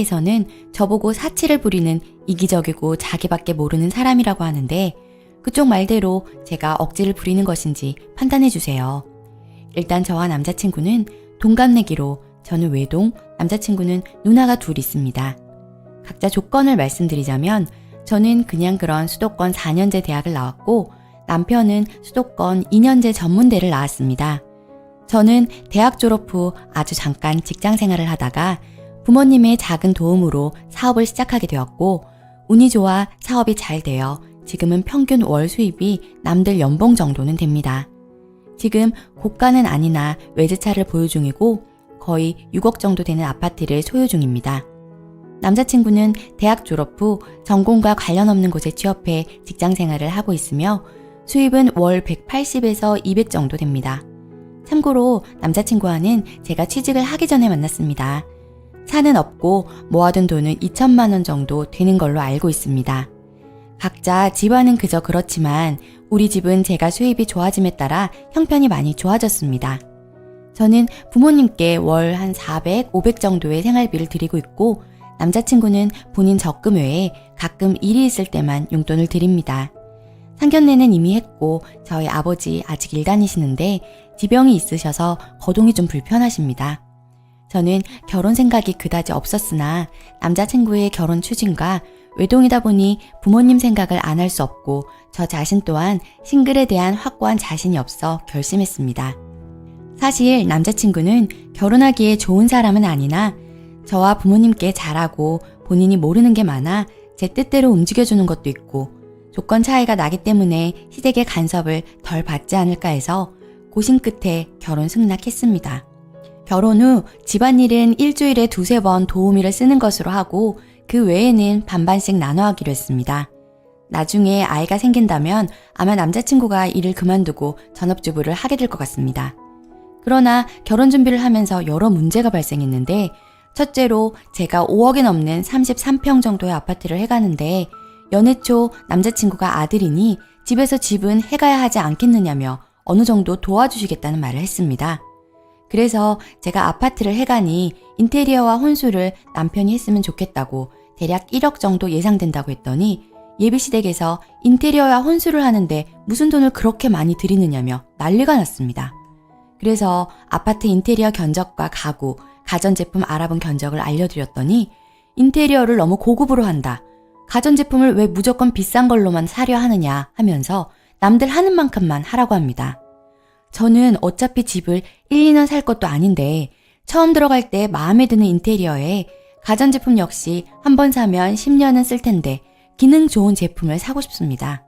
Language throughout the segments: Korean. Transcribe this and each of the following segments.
에서는 저보고 사치를 부리는 이기적이고 자기밖에 모르는 사람이라고 하는데 그쪽 말대로 제가 억지를 부리는 것인지 판단해 주세요. 일단 저와 남자친구는 동갑내기로 저는 외동, 남자친구는 누나가 둘 있습니다. 각자 조건을 말씀드리자면 저는 그냥 그런 수도권 4년제 대학을 나왔고 남편은 수도권 2년제 전문대를 나왔습니다. 저는 대학 졸업 후 아주 잠깐 직장 생활을 하다가 부모님의 작은 도움으로 사업을 시작하게 되었고 운이 좋아 사업이 잘 되어 지금은 평균 월 수입이 남들 연봉 정도는 됩니다. 지금 고가는 아니나 외제차를 보유 중이고 거의 6억 정도 되는 아파트를 소유 중입니다. 남자친구는 대학 졸업 후 전공과 관련 없는 곳에 취업해 직장 생활을 하고 있으며 수입은 월 180에서 200 정도 됩니다. 참고로 남자친구와는 제가 취직을 하기 전에 만났습니다. 차는 없고 모아둔 돈은 2천만 원 정도 되는 걸로 알고 있습니다. 각자 집안은 그저 그렇지만 우리 집은 제가 수입이 좋아짐에 따라 형편이 많이 좋아졌습니다. 저는 부모님께 월 한 400, 500 정도의 생활비를 드리고 있고 남자친구는 본인 적금 외에 가끔 일이 있을 때만 용돈을 드립니다. 상견례는 이미 했고 저희 아버지 아직 일 다니시는데 지병이 있으셔서 거동이 좀 불편하십니다. 저는 결혼 생각이 그다지 없었으나 남자친구의 결혼 추진과 외동이다 보니 부모님 생각을 안 할 수 없고 저 자신 또한 싱글에 대한 확고한 자신이 없어 결심했습니다. 사실 남자친구는 결혼하기에 좋은 사람은 아니나 저와 부모님께 잘하고 본인이 모르는 게 많아 제 뜻대로 움직여주는 것도 있고 조건 차이가 나기 때문에 시댁의 간섭을 덜 받지 않을까 해서 고심 끝에 결혼 승낙했습니다. 결혼 후 집안일은 일주일에 2-3번 도우미를 쓰는 것으로 하고 그 외에는 반반씩 나눠 하기로 했습니다. 나중에 아이가 생긴다면 아마 남자친구가 일을 그만두고 전업주부를 하게 될 것 같습니다. 그러나 결혼 준비를 하면서 여러 문제가 발생했는데 첫째로 제가 5억이 넘는 33평 정도의 아파트를 해가는데 연애 초 남자친구가 아들이니 집에서 집은 해가야 하지 않겠느냐며 어느 정도 도와주시겠다는 말을 했습니다. 그래서 제가 아파트를 해가니 인테리어와 혼수를 남편이 했으면 좋겠다고 대략 1억 정도 예상된다고 했더니 예비시댁에서 인테리어와 혼수를 하는데 무슨 돈을 그렇게 많이 들이느냐며 난리가 났습니다. 그래서 아파트 인테리어 견적과 가구, 가전제품 알아본 견적을 알려드렸더니 인테리어를 너무 고급으로 한다. 가전제품을 왜 무조건 비싼 걸로만 사려 하느냐 하면서 남들 하는 만큼만 하라고 합니다. 저는 어차피 집을 1-2년 살 것도 아닌데 처음 들어갈 때 마음에 드는 인테리어에 가전제품 역시 한번 사면 10년은 쓸 텐데 기능 좋은 제품을 사고 싶습니다.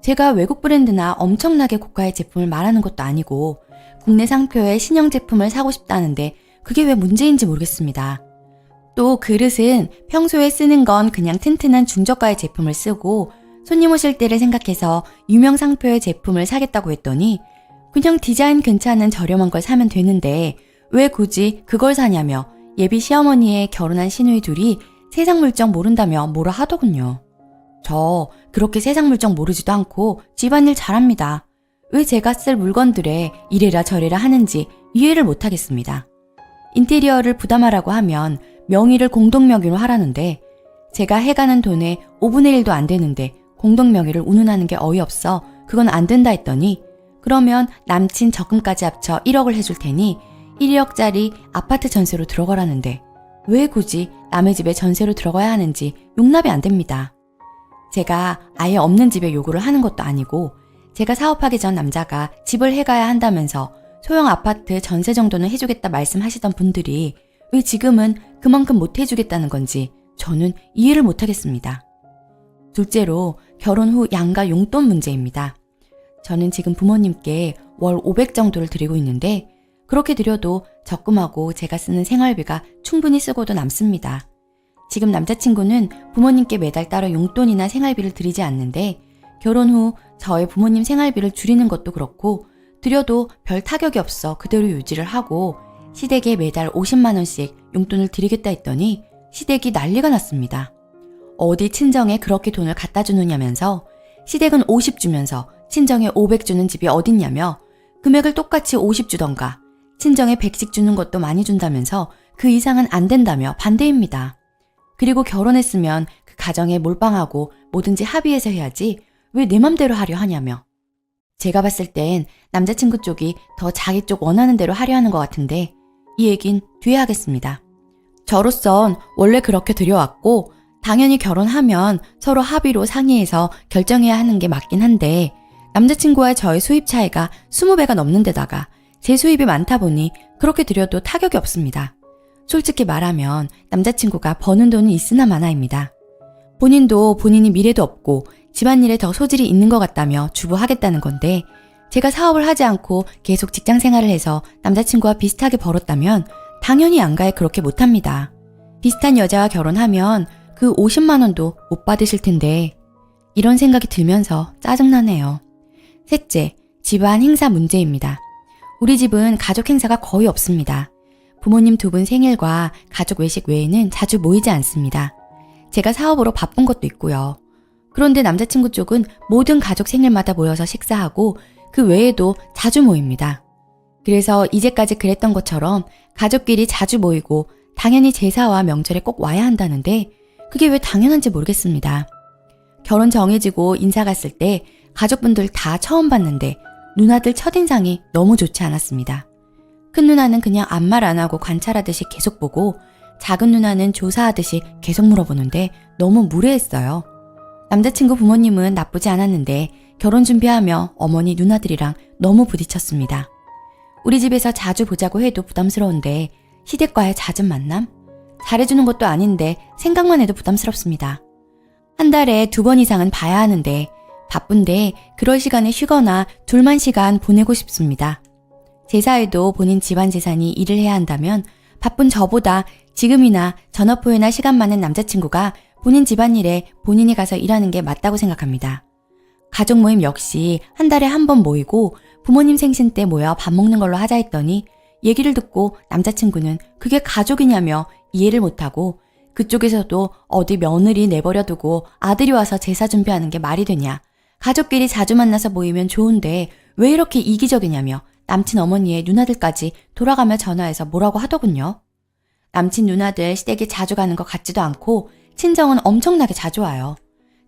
제가 외국 브랜드나 엄청나게 고가의 제품을 말하는 것도 아니고 국내 상표의 신형 제품을 사고 싶다는데 그게 왜 문제인지 모르겠습니다. 또 그릇은 평소에 쓰는 건 그냥 튼튼한 중저가의 제품을 쓰고 손님 오실 때를 생각해서 유명 상표의 제품을 사겠다고 했더니 그냥 디자인 괜찮은 저렴한 걸 사면 되는데 왜 굳이 그걸 사냐며 예비 시어머니의 결혼한 시누이 둘이 세상 물정 모른다며 뭐라 하더군요. 저 그렇게 세상 물정 모르지도 않고 집안일 잘합니다. 왜 제가 쓸 물건들에 이래라 저래라 하는지 이해를 못하겠습니다. 인테리어를 부담하라고 하면 명의를 공동명의로 하라는데 제가 해가는 돈의 5분의 1도 안 되는데 공동명의를 운운하는 게 어이없어 그건 안 된다 했더니 그러면 남친 적금까지 합쳐 1억을 해줄 테니 1억짜리 아파트 전세로 들어가라는데 왜 굳이 남의 집에 전세로 들어가야 하는지 용납이 안 됩니다. 제가 아예 없는 집에 요구를 하는 것도 아니고 제가 사업하기 전 남자가 집을 해가야 한다면서 소형 아파트 전세 정도는 해주겠다 말씀하시던 분들이 왜 지금은 그만큼 못 해주겠다는 건지 저는 이해를 못하겠습니다. 둘째로 결혼 후 양가 용돈 문제입니다. 저는 지금 부모님께 월 500 정도를 드리고 있는데 그렇게 드려도 적금하고 제가 쓰는 생활비가 충분히 쓰고도 남습니다. 지금 남자친구는 부모님께 매달 따로 용돈이나 생활비를 드리지 않는데 결혼 후 저의 부모님 생활비를 줄이는 것도 그렇고 드려도 별 타격이 없어 그대로 유지를 하고 시댁에 매달 50만 원씩 용돈을 드리겠다 했더니 시댁이 난리가 났습니다. 어디 친정에 그렇게 돈을 갖다 주느냐면서 시댁은 50 주면서 친정에 500 주는 집이 어딨냐며 금액을 똑같이 50 주던가 친정에 100씩 주는 것도 많이 준다면서 그 이상은 안 된다며 반대입니다. 그리고 결혼했으면 그 가정에 몰빵하고 뭐든지 합의해서 해야지 왜 내 맘대로 하려 하냐며. 제가 봤을 땐 남자친구 쪽이 더 자기 쪽 원하는 대로 하려 하는 것 같은데 이 얘긴 뒤에 하겠습니다. 저로선 원래 그렇게 들여왔고 당연히 결혼하면 서로 합의로 상의해서 결정해야 하는 게 맞긴 한데 남자친구와 저의 수입 차이가 20배가 넘는 데다가 제 수입이 많다 보니 그렇게 들여도 타격이 없습니다. 솔직히 말하면 남자친구가 버는 돈은 있으나 마나입니다. 본인도 본인이 미래도 없고 집안일에 더 소질이 있는 것 같다며 주부하겠다는 건데 제가 사업을 하지 않고 계속 직장 생활을 해서 남자친구와 비슷하게 벌었다면 당연히 양가에 그렇게 못합니다. 비슷한 여자와 결혼하면 그 50만 원도 못 받으실 텐데 이런 생각이 들면서 짜증나네요. 셋째, 집안 행사 문제입니다. 우리 집은 가족 행사가 거의 없습니다. 부모님 2분 생일과 가족 외식 외에는 자주 모이지 않습니다. 제가 사업으로 바쁜 것도 있고요. 그런데 남자친구 쪽은 모든 가족 생일마다 모여서 식사하고 그 외에도 자주 모입니다. 그래서 이제까지 그랬던 것처럼 가족끼리 자주 모이고 당연히 제사와 명절에 꼭 와야 한다는데 그게 왜 당연한지 모르겠습니다. 결혼 정해지고 인사 갔을 때 가족분들 다 처음 봤는데 누나들 첫인상이 너무 좋지 않았습니다. 큰 누나는 그냥 아무 말 안 하고 관찰하듯이 계속 보고 작은 누나는 조사하듯이 계속 물어보는데 너무 무례했어요. 남자친구 부모님은 나쁘지 않았는데 결혼 준비하며 어머니 누나들이랑 너무 부딪혔습니다. 우리 집에서 자주 보자고 해도 부담스러운데 시댁과의 잦은 만남? 잘해주는 것도 아닌데 생각만 해도 부담스럽습니다. 한 달에 2번 이상은 봐야 하는데 바쁜데 그럴 시간에 쉬거나 둘만 시간 보내고 싶습니다. 제사에도 본인 집안 재산이 일을 해야 한다면 바쁜 저보다 지금이나 전업후회나 시간 많은 남자친구가 본인 집안일에 본인이 가서 일하는 게 맞다고 생각합니다. 가족 모임 역시 한 달에 한 번 모이고 부모님 생신 때 모여 밥 먹는 걸로 하자 했더니 얘기를 듣고 남자친구는 그게 가족이냐며 이해를 못하고 그쪽에서도 어디 며느리 내버려두고 아들이 와서 제사 준비하는 게 말이 되냐. 가족끼리 자주 만나서 모이면 좋은데 왜 이렇게 이기적이냐며 남친 어머니의 누나들까지 돌아가며 전화해서 뭐라고 하더군요. 남친 누나들 시댁에 자주 가는 것 같지도 않고 친정은 엄청나게 자주 와요.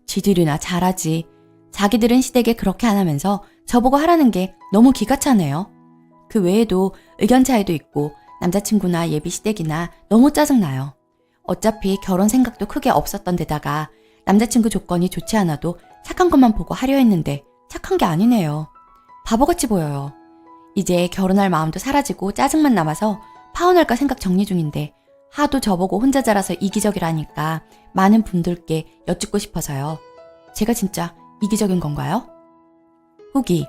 지들이나 잘하지. 자기들은 시댁에 그렇게 안 하면서 저보고 하라는 게 너무 기가 차네요. 그 외에도 의견 차이도 있고 남자친구나 예비 시댁이나 너무 짜증나요. 어차피 결혼 생각도 크게 없었던 데다가 남자친구 조건이 좋지 않아도 착한 것만 보고 하려 했는데 착한 게 아니네요. 바보같이 보여요. 이제 결혼할 마음도 사라지고 짜증만 남아서 파혼할까 생각 정리 중인데 하도 저보고 혼자 자라서 이기적이라니까 많은 분들께 여쭙고 싶어서요. 제가 진짜 이기적인 건가요? 후기.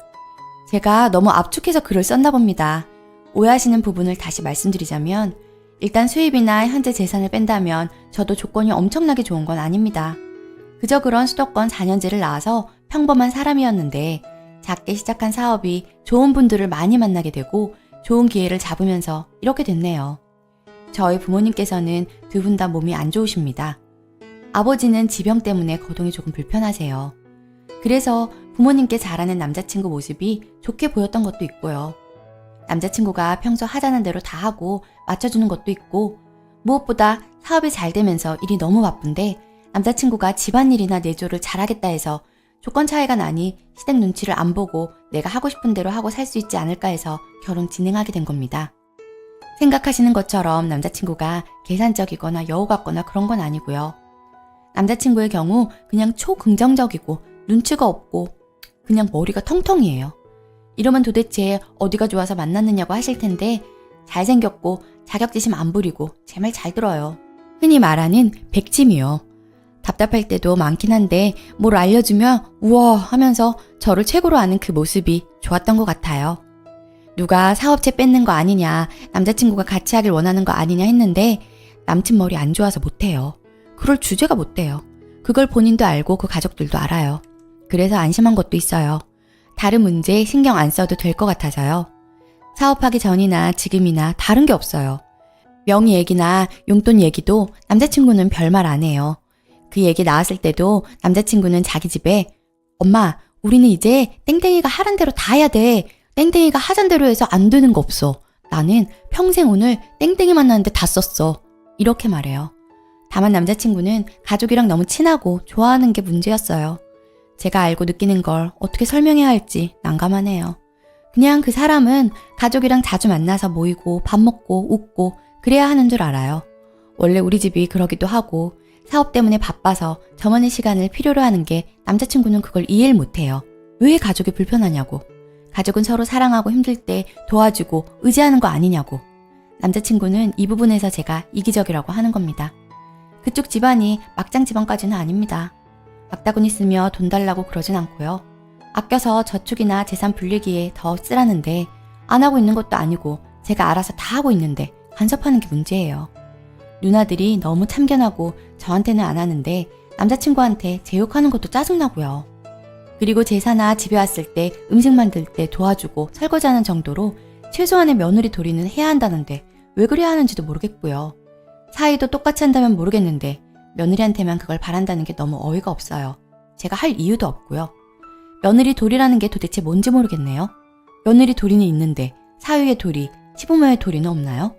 제가 너무 압축해서 글을 썼나 봅니다. 오해하시는 부분을 다시 말씀드리자면 일단 수입이나 현재 재산을 뺀다면 저도 조건이 엄청나게 좋은 건 아닙니다. 그저 그런 수도권 4년제를 나와서 평범한 사람이었는데 작게 시작한 사업이 좋은 분들을 많이 만나게 되고 좋은 기회를 잡으면서 이렇게 됐네요. 저희 부모님께서는 2분 다 몸이 안 좋으십니다. 아버지는 지병 때문에 거동이 조금 불편하세요. 그래서 부모님께 잘하는 남자친구 모습이 좋게 보였던 것도 있고요. 남자친구가 평소 하자는 대로 다 하고 맞춰주는 것도 있고 무엇보다 사업이 잘 되면서 일이 너무 바쁜데 남자친구가 집안일이나 내조를 잘하겠다 해서 조건 차이가 나니 시댁 눈치를 안 보고 내가 하고 싶은 대로 하고 살 수 있지 않을까 해서 결혼 진행하게 된 겁니다. 생각하시는 것처럼 남자친구가 계산적이거나 여우 같거나 그런 건 아니고요. 남자친구의 경우 그냥 초긍정적이고 눈치가 없고 그냥 머리가 텅텅이에요. 이러면 도대체 어디가 좋아서 만났느냐고 하실 텐데 잘생겼고 자격지심 안 부리고 제 말 잘 들어요. 흔히 말하는 백짐이요. 답답할 때도 많긴 한데 뭘 알려주면 우와 하면서 저를 최고로 아는 그 모습이 좋았던 것 같아요. 누가 사업체 뺏는 거 아니냐, 남자친구가 같이 하길 원하는 거 아니냐 했는데 남친 머리 안 좋아서 못해요. 그럴 주제가 못 돼요. 그걸 본인도 알고 그 가족들도 알아요. 그래서 안심한 것도 있어요. 다른 문제 신경 안 써도 될 것 같아서요. 사업하기 전이나 지금이나 다른 게 없어요. 명의 얘기나 용돈 얘기도 남자친구는 별말 안 해요. 그 얘기 나왔을 때도 남자친구는 자기 집에 엄마 우리는 이제 땡땡이가 하란 대로 다 해야 돼. 땡땡이가 하잔 대로 해서 안 되는 거 없어. 나는 평생 오늘 땡땡이 만나는데 다 썼어. 이렇게 말해요. 다만 남자친구는 가족이랑 너무 친하고 좋아하는 게 문제였어요. 제가 알고 느끼는 걸 어떻게 설명해야 할지 난감하네요. 그냥 그 사람은 가족이랑 자주 만나서 모이고 밥 먹고 웃고 그래야 하는 줄 알아요. 원래 우리 집이 그러기도 하고 사업 때문에 바빠서 저만의 시간을 필요로 하는 게 남자친구는 그걸 이해를 못해요. 왜 가족이 불편하냐고. 가족은 서로 사랑하고 힘들 때 도와주고 의지하는 거 아니냐고. 남자친구는 이 부분에서 제가 이기적이라고 하는 겁니다. 그쪽 집안이 막장 집안까지는 아닙니다. 막다구니 쓰며 돈 달라고 그러진 않고요. 아껴서 저축이나 재산 불리기에 더 쓰라는데 안 하고 있는 것도 아니고 제가 알아서 다 하고 있는데 간섭하는 게 문제예요. 누나들이 너무 참견하고 저한테는 안 하는데 남자친구한테 제 욕하는 것도 짜증나고요. 그리고 제사나 집에 왔을 때 음식 만들 때 도와주고 설거지하는 정도로 최소한의 며느리 도리는 해야 한다는데 왜 그래야 하는지도 모르겠고요. 사이도 똑같이 한다면 모르겠는데 며느리한테만 그걸 바란다는 게 너무 어이가 없어요. 제가 할 이유도 없고요. 며느리 도리라는 게 도대체 뭔지 모르겠네요. 며느리 도리는 있는데 사위의 도리, 시부모의 도리는 없나요?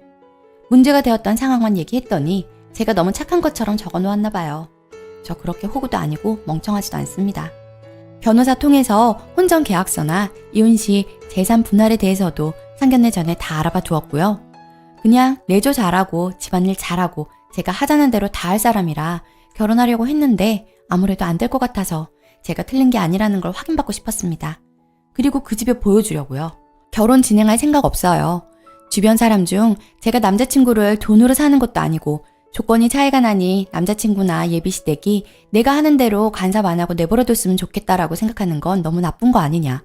문제가 되었던 상황만 얘기했더니 제가 너무 착한 것처럼 적어놓았나 봐요. 저 그렇게 호구도 아니고 멍청하지도 않습니다. 변호사 통해서 혼전 계약서나 이혼 시 재산 분할에 대해서도 상견례 전에 다 알아봐 두었고요. 그냥 내조 잘하고 집안일 잘하고 제가 하자는 대로 다 할 사람이라 결혼하려고 했는데 아무래도 안 될 것 같아서 제가 틀린 게 아니라는 걸 확인받고 싶었습니다. 그리고 그 집에 보여주려고요. 결혼 진행할 생각 없어요. 주변 사람 중 제가 남자친구를 돈으로 사는 것도 아니고 조건이 차이가 나니 남자친구나 예비시댁이 내가 하는 대로 간섭 안 하고 내버려뒀으면 좋겠다라고 생각하는 건 너무 나쁜 거 아니냐.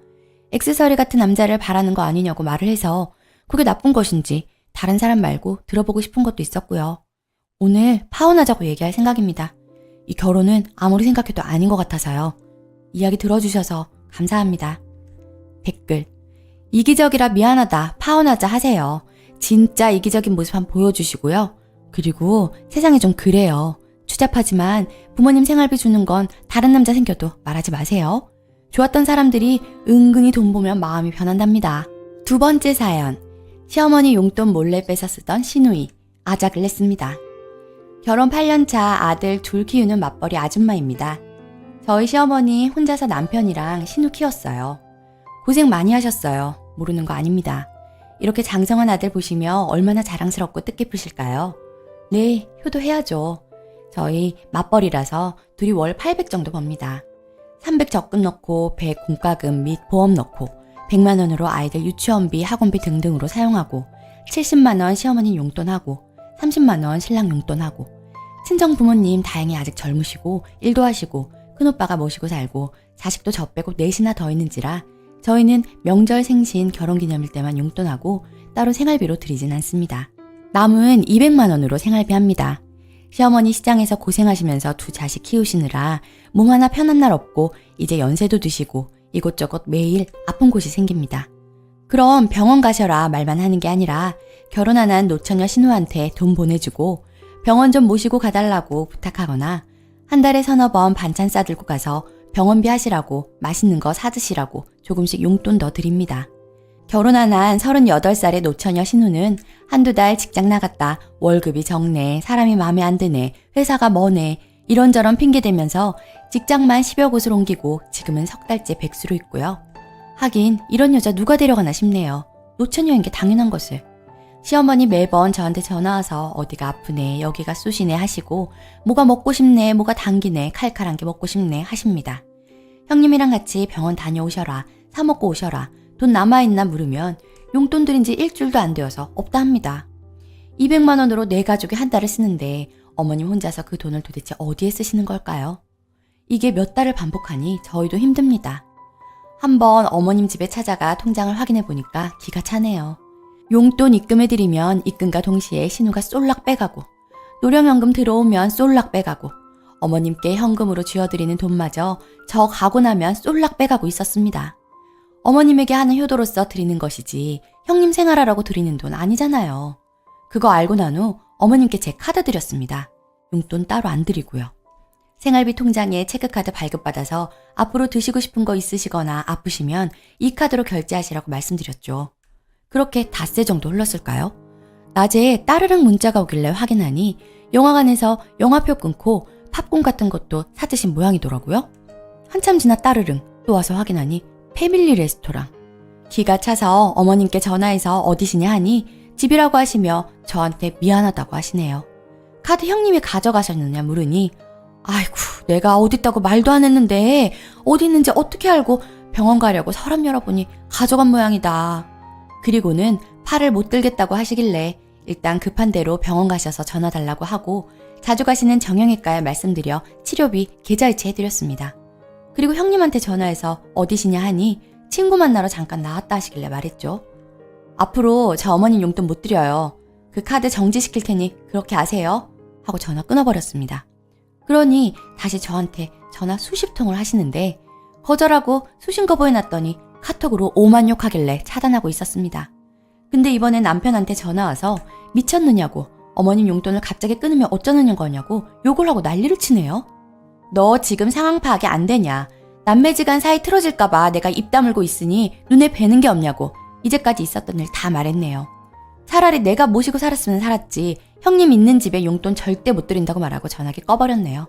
액세서리 같은 남자를 바라는 거 아니냐고 말을 해서 그게 나쁜 것인지 다른 사람 말고 들어보고 싶은 것도 있었고요. 오늘 파혼하자고 얘기할 생각입니다. 이 결혼은 아무리 생각해도 아닌 것 같아서요. 이야기 들어주셔서 감사합니다. 댓글: 이기적이라 미안하다, 파혼하자 하세요. 진짜 이기적인 모습 한번 보여주시고요. 그리고 세상이 좀 그래요. 추잡하지만 부모님 생활비 주는 건 다른 남자 생겨도 말하지 마세요. 좋았던 사람들이 은근히 돈 보면 마음이 변한답니다. 두 번째 사연. 시어머니 용돈 몰래 뺏어 쓰던 시누이. 아작을 냈습니다. 결혼 8년차 아들 둘 키우는 맞벌이 아줌마입니다. 저희 시어머니 혼자서 남편이랑 시누 키웠어요. 고생 많이 하셨어요. 모르는 거 아닙니다. 이렇게 장성한 아들 보시며 얼마나 자랑스럽고 뜻깊으실까요? 네, 효도해야죠. 저희 맞벌이라서 둘이 월 800 정도 법니다. 300 적금 넣고 100 공과금 및 보험 넣고 100만 원으로 아이들 유치원비, 학원비 등등으로 사용하고 70만 원 시어머니 용돈하고 30만 원 신랑 용돈하고 친정 부모님 다행히 아직 젊으시고 일도 하시고 큰오빠가 모시고 살고 자식도 저 빼고 넷이나 더 있는지라 저희는 명절 생신 결혼기념일 때만 용돈하고 따로 생활비로 드리진 않습니다. 남은 200만 원으로 생활비 합니다. 시어머니 시장에서 고생하시면서 두 자식 키우시느라 몸 하나 편한 날 없고 이제 연세도 드시고 이곳저곳 매일 아픈 곳이 생깁니다. 그럼 병원 가셔라 말만 하는 게 아니라 결혼 안 한 노처녀 신우한테 돈 보내주고 병원 좀 모시고 가달라고 부탁하거나 한 달에 서너 번 반찬 싸들고 가서 병원비 하시라고 맛있는 거 사드시라고 조금씩 용돈 더 드립니다. 결혼 안 한 38살의 노처녀 신우는 한두 달 직장 나갔다 월급이 적네, 사람이 마음에 안 드네, 회사가 머네 이런저런 핑계대면서 직장만 10여 곳을 옮기고 지금은 석 달째 백수로 있고요. 하긴 이런 여자 누가 데려가나 싶네요. 노처녀인 게 당연한 것을. 시어머니 매번 저한테 전화와서 어디가 아프네, 여기가 쑤시네 하시고 뭐가 먹고 싶네, 뭐가 당기네, 칼칼한 게 먹고 싶네 하십니다. 형님이랑 같이 병원 다녀오셔라, 사 먹고 오셔라, 돈 남아있나 물으면 용돈 드린 지 일주일도 안 되어서 없다 합니다. 200만 원으로 네 가족이 한 달을 쓰는데 어머님 혼자서 그 돈을 도대체 어디에 쓰시는 걸까요? 이게 몇 달을 반복하니 저희도 힘듭니다. 한번 어머님 집에 찾아가 통장을 확인해 보니까 기가 차네요. 용돈 입금해드리면 입금과 동시에 신우가 쏠락 빼가고 노령연금 들어오면 쏠락 빼가고 어머님께 현금으로 쥐어드리는 돈마저 저 가고 나면 쏠락 빼가고 있었습니다. 어머님에게 하는 효도로서 드리는 것이지 형님 생활하라고 드리는 돈 아니잖아요. 그거 알고 난 후 어머님께 제 카드 드렸습니다. 용돈 따로 안 드리고요. 생활비 통장에 체크카드 발급받아서 앞으로 드시고 싶은 거 있으시거나 아프시면 이 카드로 결제하시라고 말씀드렸죠. 그렇게 닷새 정도 흘렀을까요? 낮에 따르릉 문자가 오길래 확인하니 영화관에서 영화표 끊고 팝콘 같은 것도 사드신 모양이더라고요. 한참 지나 따르릉 또 와서 확인하니 패밀리 레스토랑. 기가 차서 어머님께 전화해서 어디시냐 하니 집이라고 하시며 저한테 미안하다고 하시네요. 카드 형님이 가져가셨느냐 물으니 아이고 내가 어딨다고 말도 안 했는데 어디 있는지 어떻게 알고 병원 가려고 서랍 열어보니 가져간 모양이다. 그리고는 팔을 못 들겠다고 하시길래 일단 급한 대로 병원 가셔서 전화 달라고 하고 자주 가시는 정형외과에 말씀드려 치료비 계좌이체 해드렸습니다. 그리고 형님한테 전화해서 어디시냐 하니 친구 만나러 잠깐 나왔다 하시길래 말했죠. 앞으로 저 어머님 용돈 못 드려요. 그 카드 정지시킬 테니 그렇게 아세요? 하고 전화 끊어버렸습니다. 그러니 다시 저한테 전화 수십 통을 하시는데 거절하고 수신 거 보여놨더니 카톡으로 오만 욕하길래 차단하고 있었습니다. 근데 이번엔 남편한테 전화 와서 미쳤느냐고 어머님 용돈을 갑자기 끊으면 어쩌는 거냐고 욕을 하고 난리를 치네요. 너 지금 상황 파악이 안 되냐. 남매지간 사이 틀어질까봐 내가 입 다물고 있으니 눈에 뵈는 게 없냐고 이제까지 있었던 일 다 말했네요. 차라리 내가 모시고 살았으면 살았지 형님 있는 집에 용돈 절대 못 드린다고 말하고 전화기 꺼버렸네요.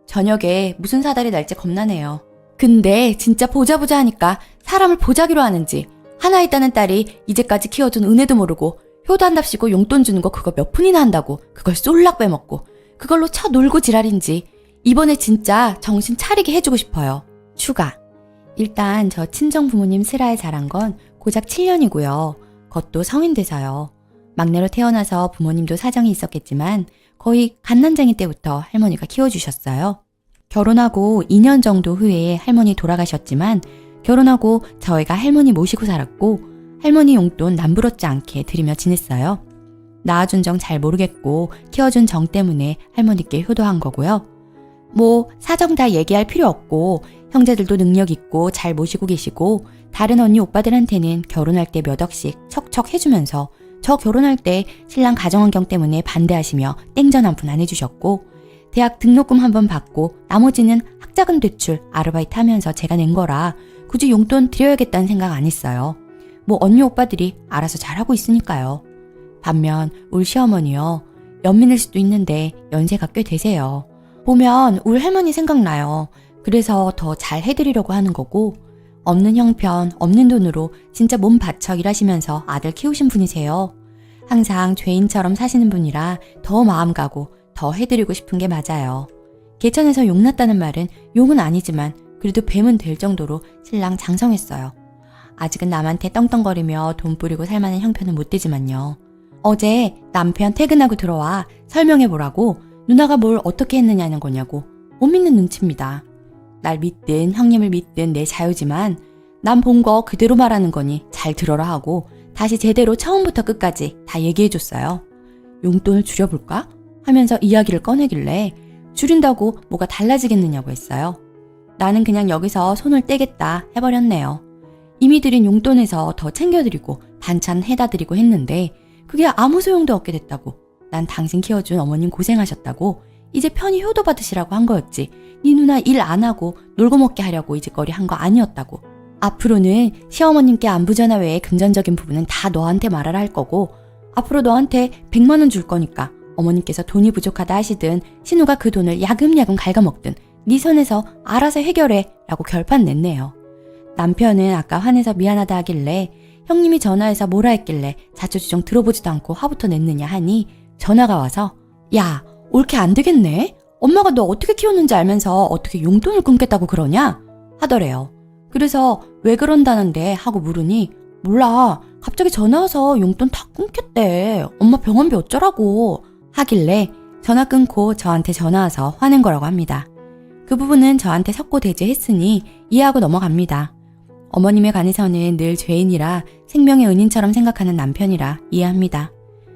저녁에 무슨 사달이 날지 겁나네요. 근데 진짜 보자 하니까 사람을 보자기로 하는지 하나 있다는 딸이 이제까지 키워준 은혜도 모르고 효도한답시고 용돈 주는 거 그거 몇 푼이나 한다고 그걸 쏠락 빼먹고 그걸로 쳐놀고 지랄인지 이번에 진짜 정신 차리게 해주고 싶어요. 추가. 일단 저 친정 부모님 슬하에 자란 건 고작 7년이고요. 그것도 성인 돼서요. 막내로 태어나서 부모님도 사정이 있었겠지만 거의 갓난쟁이 때부터 할머니가 키워주셨어요. 결혼하고 2년 정도 후에 할머니 돌아가셨지만 결혼하고 저희가 할머니 모시고 살았고 할머니 용돈 남부럽지 않게 드리며 지냈어요. 낳아준 정 잘 모르겠고 키워준 정 때문에 할머니께 효도한 거고요. 뭐 사정 다 얘기할 필요 없고 형제들도 능력 있고 잘 모시고 계시고 다른 언니 오빠들한테는 결혼할 때 몇 억씩 척척 해주면서 저 결혼할 때 신랑 가정환경 때문에 반대하시며 땡전 한 푼 안 해주셨고 대학 등록금 한 번 받고 나머지는 학자금 대출 아르바이트 하면서 제가 낸 거라 굳이 용돈 드려야겠다는 생각 안 했어요. 뭐 언니 오빠들이 알아서 잘하고 있으니까요. 반면 울 시어머니요. 연민일 수도 있는데 연세가 꽤 되세요. 보면 울 할머니 생각나요. 그래서 더 잘 해드리려고 하는 거고 없는 형편, 없는 돈으로 진짜 몸 바쳐 일하시면서 아들 키우신 분이세요. 항상 죄인처럼 사시는 분이라 더 마음 가고 더 해드리고 싶은 게 맞아요. 개천에서 용났다는 말은 용은 아니지만 그래도 뱀은 될 정도로 신랑 장성했어요. 아직은 남한테 떵떵거리며 돈 뿌리고 살만한 형편은 못 되지만요. 어제 남편 퇴근하고 들어와 설명해보라고 누나가 뭘 어떻게 했느냐는 거냐고 못 믿는 눈치입니다. 날 믿든 형님을 믿든 내 자유지만 난 본 거 그대로 말하는 거니 잘 들어라 하고 다시 제대로 처음부터 끝까지 다 얘기해줬어요. 용돈을 줄여볼까? 하면서 이야기를 꺼내길래 줄인다고 뭐가 달라지겠느냐고 했어요. 나는 그냥 여기서 손을 떼겠다 해버렸네요. 이미 드린 용돈에서 더 챙겨드리고 반찬 해다 드리고 했는데 그게 아무 소용도 없게 됐다고. 난 당신 키워준 어머님 고생하셨다고 이제 편히 효도 받으시라고 한 거였지 네 누나 일 안 하고 놀고 먹게 하려고 이 짓거리 한 거 아니었다고. 앞으로는 시어머님께 안부 전화 외에 금전적인 부분은 다 너한테 말하라 할 거고 앞으로 너한테 100만 원 줄 거니까 어머님께서 돈이 부족하다 하시든 신우가 그 돈을 야금야금 갉아먹든 네 선에서 알아서 해결해 라고 결판 냈네요. 남편은 아까 화내서 미안하다 하길래 형님이 전화해서 뭐라 했길래 자초지종 들어보지도 않고 화부터 냈느냐 하니 전화가 와서 야 옳게 안 되겠네? 엄마가 너 어떻게 키웠는지 알면서 어떻게 용돈을 끊겠다고 그러냐? 하더래요. 그래서 왜 그런다는데 하고 물으니 몰라 갑자기 전화 와서 용돈 다 끊겼대. 엄마 병원비 어쩌라고 하길래 전화 끊고 저한테 전화 와서 화낸 거라고 합니다. 그 부분은 저한테 석고대죄했으니 이해하고 넘어갑니다. 어머님에 관해서는 늘 죄인이라 생명의 은인처럼 생각하는 남편이라 이해합니다.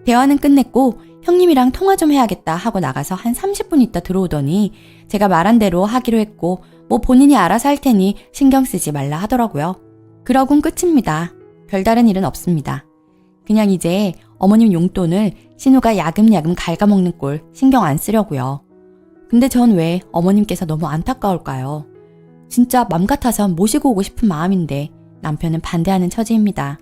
대화는 끝냈고 형님이랑 통화 좀 해야겠다 하고 나가서 한 30분 있다 들어오더니 제가 말한 대로 하기로 했고 뭐 본인이 알아서 할 테니 신경 쓰지 말라 하더라고요. 그러곤 끝입니다. 별다른 일은 없습니다. 그냥 이제 어머님 용돈을 신우가 야금야금 갉아먹는 꼴 신경 안 쓰려고요. 근데 전 왜 어머님께서 너무 안타까울까요? 진짜 맘 같아서 모시고 오고 싶은 마음인데 남편은 반대하는 처지입니다.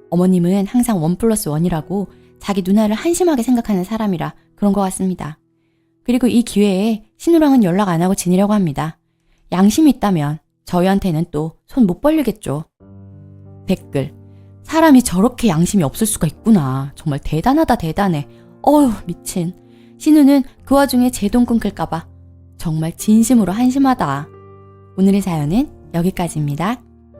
어머님은 항상 1+1이라고 자기 누나를 한심하게 생각하는 사람이라 그런 것 같습니다. 그리고 이 기회에 신우랑은 연락 안 하고 지내려고 합니다. 양심이 있다면 저희한테는 또 손 못 벌리겠죠. 댓글. 사람이 저렇게 양심이 없을 수가 있구나. 정말 대단하다 대단해. 어휴 미친. 신우는 그 와중에 제 돈 끊길까봐 정말 진심으로 한심하다. 오늘의 사연은 여기까지입니다.